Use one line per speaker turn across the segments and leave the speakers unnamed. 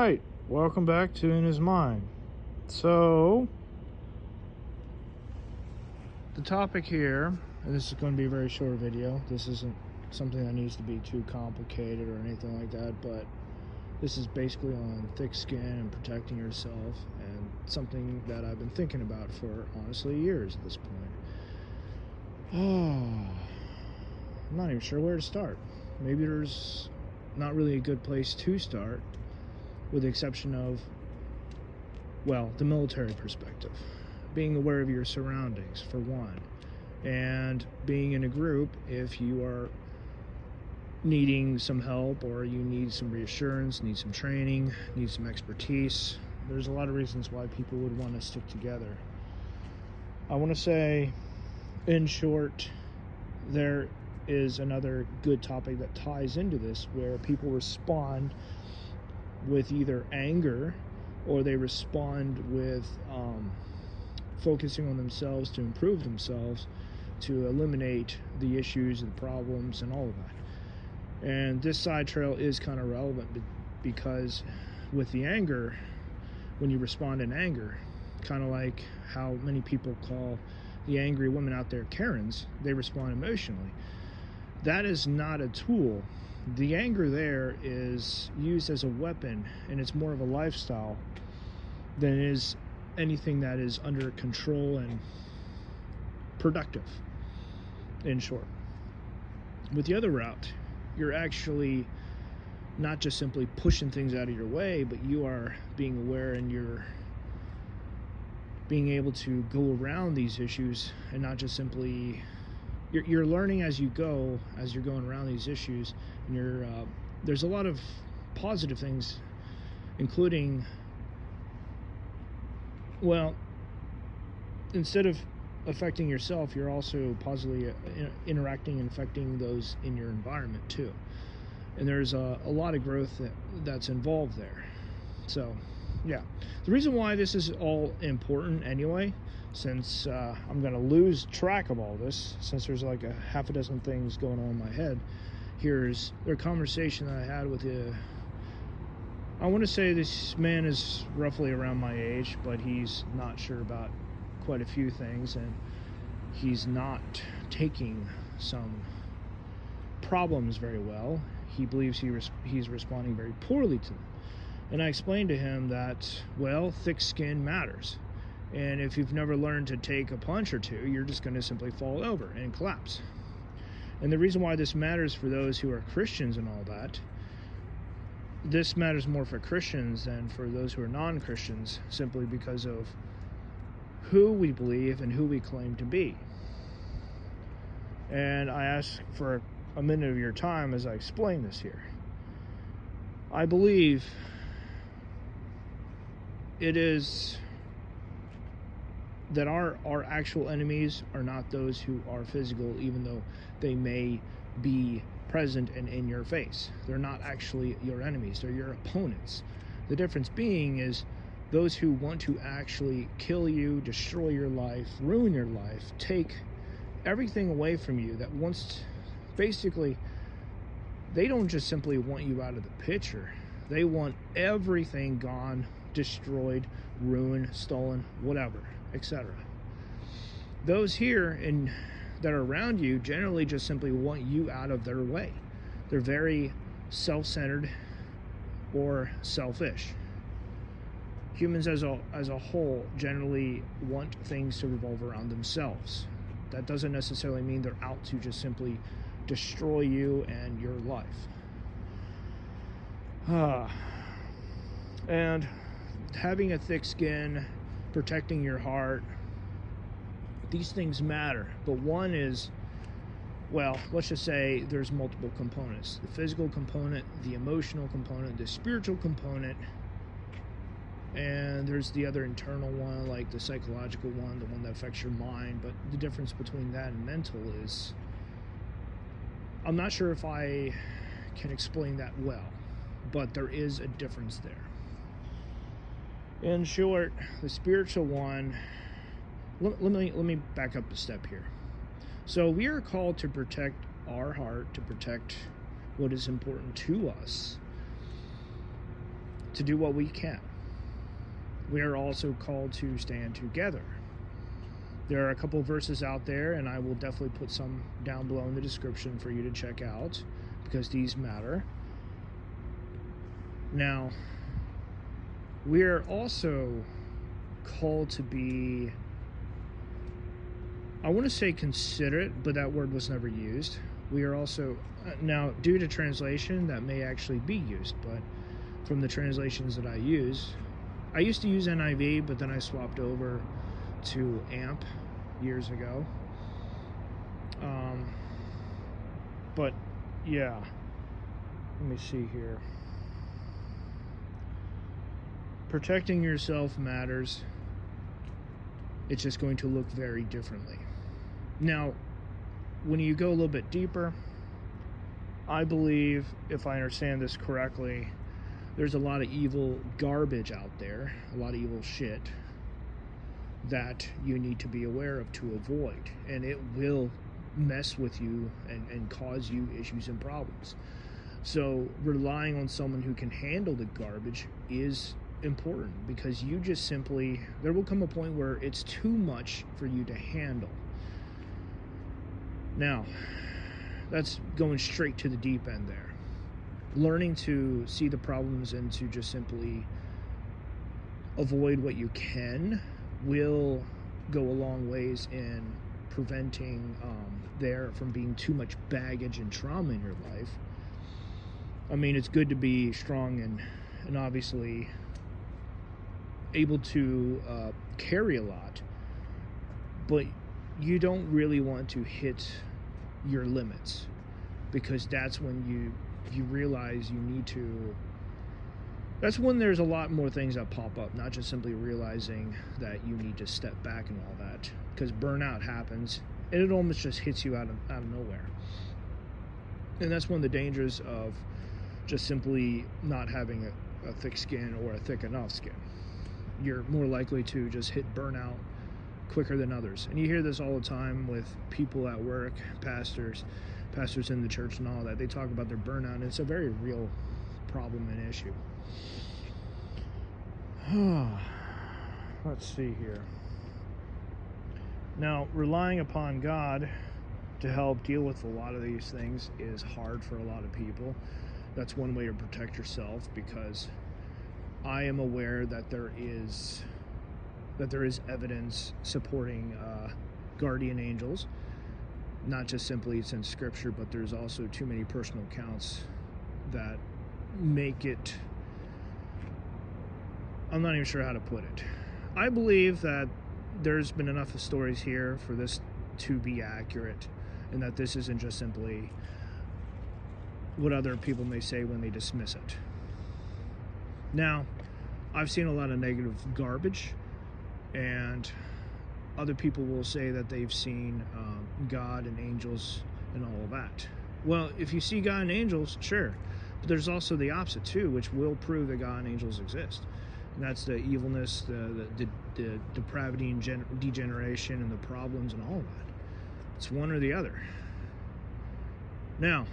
Alright, welcome back to In His Mind. So, the topic here, and this is going to be a very short video. This isn't something that needs to be too complicated or anything like that, but this is basically on thick skin and protecting yourself, and something that I've been thinking about for, honestly, years at this point. I'm not even sure where to start. Maybe there's not really a good place to start, with the exception of, well, the military perspective. Being aware of your surroundings, for one, and being in a group if you are needing some help or you need some reassurance, need some training, need some expertise. There's a lot of reasons why people would want to stick together. I want to say, in short, there is another good topic that ties into this, where people respond with either anger, or they respond with focusing on themselves to improve themselves, to eliminate the issues and problems and all of that. And this side trail is kind of relevant because with the anger, when you respond in anger, kind of like how many people call the angry women out there Karens, they respond emotionally. That is not a tool. The anger there is used as a weapon, and it's more of a lifestyle than it is anything that is under control and productive, in short. With the other route, you're actually not just simply pushing things out of your way, but you are being aware, and you're being able to go around these issues and not just simply... You're learning as you go, as you're going around these issues, and there's a lot of positive things, including, well, instead of affecting yourself, you're also positively interacting and affecting those in your environment too. And there's a lot of growth that's involved there. So, yeah. The reason why this is all important anyway, since I'm going to lose track of all this, since there's like a half a dozen things going on in my head, here's a conversation that I had with I want to say this man is roughly around my age, but he's not sure about quite a few things, and he's not taking some problems very well. He believes he's responding very poorly to them. And I explained to him that, well, thick skin matters. And if you've never learned to take a punch or two, you're just going to simply fall over and collapse. And the reason why this matters for those who are Christians and all that, this matters more for Christians than for those who are non-Christians, simply because of who we believe and who we claim to be. And I ask for a minute of your time as I explain this here. I believe it is that our actual enemies are not those who are physical, even though they may be present and in your face. They're not actually your enemies, they're your opponents. The difference being is those who want to actually kill you, destroy your life, ruin your life, take everything away from you, that wants, basically, they don't just simply want you out of the picture. They want everything gone, destroyed, ruined, stolen, whatever, etc. Those here that are around you generally just simply want you out of their way. They're very self-centered or selfish. Humans as a whole generally want things to revolve around themselves. That doesn't necessarily mean they're out to just simply destroy you and your life. And having a thick skin, protecting your heart, these things matter. But one is, well, let's just say there's multiple components. The physical component, the emotional component, the spiritual component, and there's the other internal one, like the psychological one, the one that affects your mind. But the difference between that and mental is, I'm not sure if I can explain that well, but there is a difference there. In short, the spiritual one, let me back up a step here. So we are called to protect our heart, to protect what is important to us. to do what we can. We are also called to stand together. There are a couple of verses out there, and I will definitely put some down below in the description for you to check out, because these matter. Now, we are also called to be, I want to say considerate, but that word was never used. We are also, now due to translation, that may actually be used, but from the translations that I used to use NIV, but then I swapped over to AMP years ago. But yeah, let me see here. Protecting yourself matters. It's just going to look very differently. Now, when you go a little bit deeper, I believe, if I understand this correctly, there's a lot of evil garbage out there, a lot of evil shit that you need to be aware of to avoid. And it will mess with you and cause you issues and problems. So relying on someone who can handle the garbage is important, because you just simply, there will come a point where it's too much for you to handle. Now, that's going straight to the deep end there. Learning to see the problems and to just simply avoid what you can will go a long ways in preventing there from being too much baggage and trauma in your life. I mean, it's good to be strong and obviously able to carry a lot, but you don't really want to hit your limits, because that's when you realize you need to, that's when there's a lot more things that pop up, not just simply realizing that you need to step back and all that, because burnout happens and it almost just hits you out of nowhere. And that's one of the dangers of just simply not having a thick skin or a thick enough skin. You're more likely to just hit burnout quicker than others. And you hear this all the time with people at work, pastors in the church and all that. They talk about their burnout, and it's a very real problem and issue. Let's see here. Now, relying upon God to help deal with a lot of these things is hard for a lot of people. That's one way to protect yourself, because I am aware that there is evidence supporting guardian angels. Not just simply it's in scripture, but there's also too many personal accounts that make it, I'm not even sure how to put it. I believe that there's been enough of stories here for this to be accurate, and that this isn't just simply what other people may say when they dismiss it. Now, I've seen a lot of negative garbage, and other people will say that they've seen God and angels and all of that. Well, if you see God and angels, sure, but there's also the opposite too, which will prove that God and angels exist. And that's the evilness, the depravity and degeneration and the problems and all of that. It's one or the other. Now,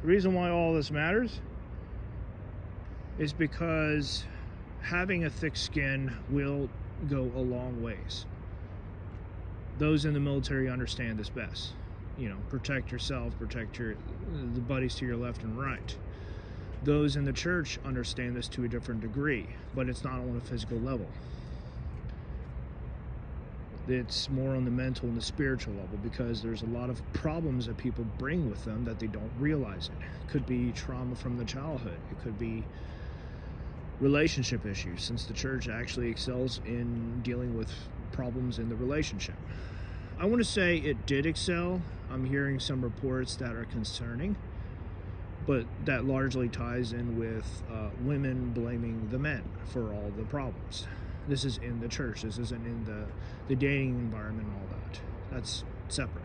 the reason why all this matters is because having a thick skin will go a long ways. Those in the military understand this best. You know, protect yourself, protect the buddies to your left and right. Those in the church understand this to a different degree, but it's not on a physical level. It's more on the mental and the spiritual level, because there's a lot of problems that people bring with them that they don't realize it. Could be trauma from the childhood. It could be relationship issues, since the church actually excels in dealing with problems in the relationship. I want to say it did excel. I'm hearing some reports that are concerning, but that largely ties in with women blaming the men for all the problems. This is in the church. This isn't in the dating environment and all that. That's separate.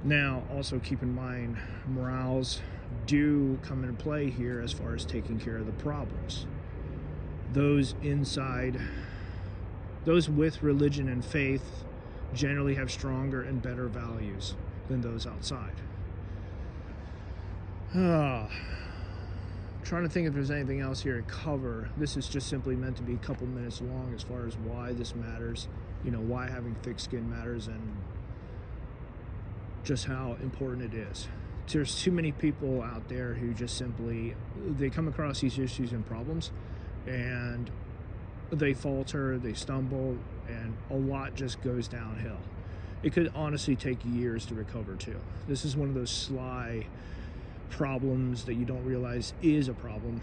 Now, also keep in mind, morals do come into play here as far as taking care of the problems. Those with religion and faith generally have stronger and better values than those outside. trying to think if there's anything else here to cover. This is just simply meant to be a couple minutes long as far as why this matters, why having thick skin matters, and just how important it is. There's too many people out there who just simply, they come across these issues and problems and they falter, they stumble, and a lot just goes downhill. It could honestly take years to recover too. This is one of those sly problems that you don't realize is a problem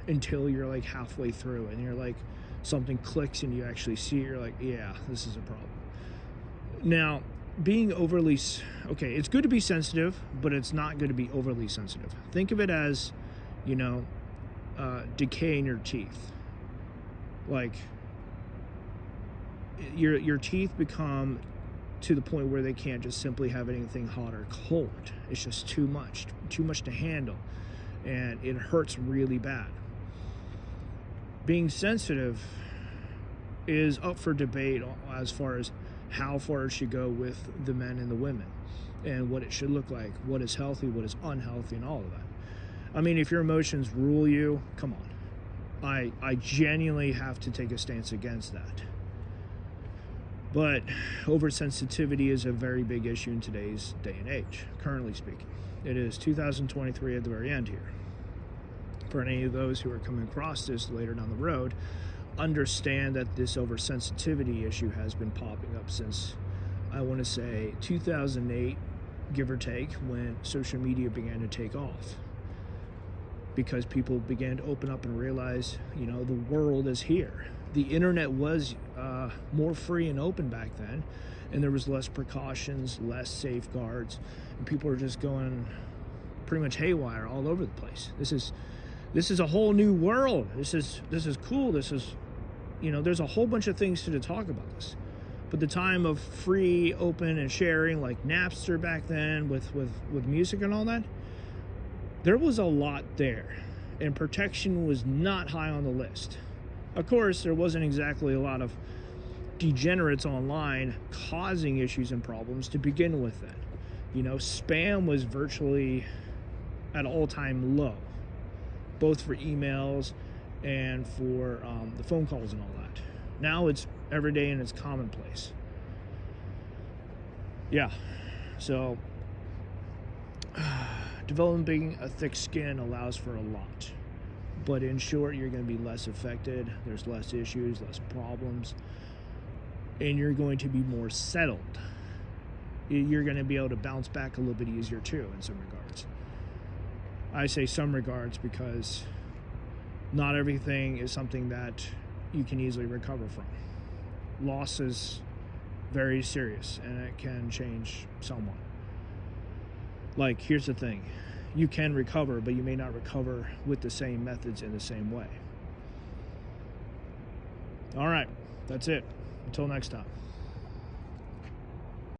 until you're like halfway through and you're like, something clicks and you actually see it, you're like, yeah, this is a problem. Now, being overly, it's good to be sensitive, but it's not good to be overly sensitive. Think of it as, decay in your teeth. Like, your teeth become to the point where they can't just simply have anything hot or cold. It's just too much to handle, and it hurts really bad. Being sensitive is up for debate as far as how far it should go with the men and the women, and what it should look like, what is healthy, what is unhealthy, and all of that. I mean, if your emotions rule you, come on. I genuinely have to take a stance against that. But oversensitivity is a very big issue in today's day and age, currently speaking. It is 2023 at the very end here. For any of those who are coming across this later down the road, understand that this oversensitivity issue has been popping up since, I want to say, 2008, give or take, when social media began to take off. Because people began to open up and realize, the world is here. The internet was more free and open back then, and there was less precautions, less safeguards, and people are just going pretty much haywire all over the place. This is a whole new world. This is cool. This is, there's a whole bunch of things to talk about this. But the time of free, open, and sharing, like Napster back then with music and all that, there was a lot there, and protection was not high on the list. Of course, there wasn't exactly a lot of degenerates online causing issues and problems to begin with then. Spam was virtually at all-time low, both for emails and for the phone calls and all that. Now it's everyday and it's commonplace. Yeah, so developing a thick skin allows for a lot. But in short, you're going to be less affected, there's less issues, less problems, and you're going to be more settled. You're going to be able to bounce back a little bit easier too in some regards. I say some regards because not everything is something that you can easily recover from. Loss is very serious, and it can change someone. Like, here's the thing. You can recover, but you may not recover with the same methods in the same way. All right, that's it. Until next time.